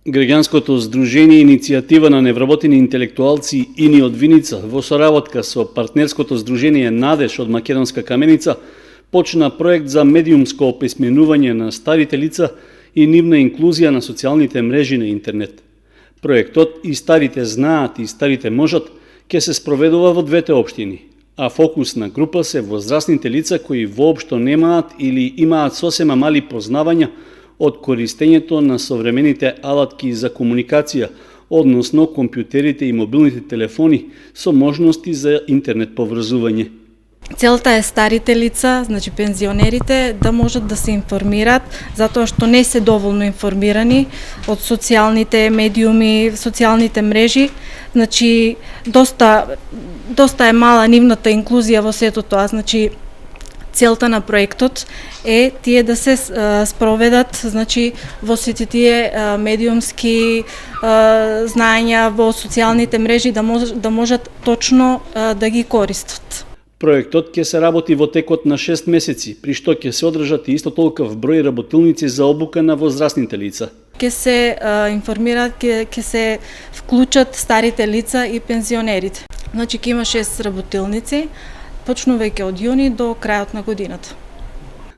Граѓанското здружение Иницијатива на невработени интелектуалци ИНИ од Виница во соработка со партнерското здружение Надеж од Македонска Каменица почна проект за медиумско описменување на старите лица и нивна инклузија на социјалните мрежи на интернет. Проектот "И старите знаат, и старите можат" ќе се спроведува во двете општини, а фокусна група се возрастните лица кои воопшто немаат или имаат сосема мали познавања од користењето на современите алатки за комуникација, односно компјутерите и мобилните телефони со можности за интернет поврзување. Целта е старите лица, значи пензионерите, да можат да се информираат, затоа што не се доволно информирани од социјалните медиуми, социјалните мрежи. Значи, доста е мала нивната инклузија во сето тоа. Значи, целта на проектот е тие да се спроведат, значи, во сите тие медиумски знаења во социјалните мрежи, да можат точно да ги користат. Проектот ќе се работи во текот на 6 месеци, при што ќе се одржат и исто толков број работилници за обука на возрастните лица. Ќе се информираат, ќе се вклучат старите лица и пензионерите. Значи ќе има 6 работилници, почнувајќи од јуни до крајот на годината.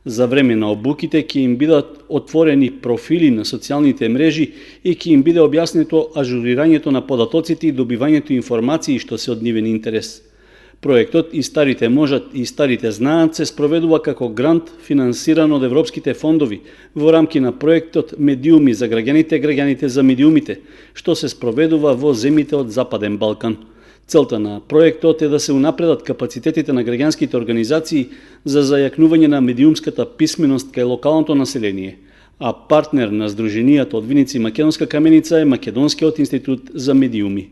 За време на обуките ќе им бидат отворени профили на социјалните мрежи и ќе им биде објаснето ажурирањето на податоците и добивањето информации што се од нивен интерес. Проектот "И старите можат, и старите знаат" се спроведува како грант финансиран од европските фондови во рамки на проектот "Медиуми за граѓаните, граѓаните за медиумите", што се спроведува во земјите од Западен Балкан. Целта на проектот е да се унапредат капацитетите на граѓанските организации за зајакнување на медиумската писменост кај локалното население, а партнер на Здруженијата од Виница и Македонска Каменица е Македонскиот институт за медиуми.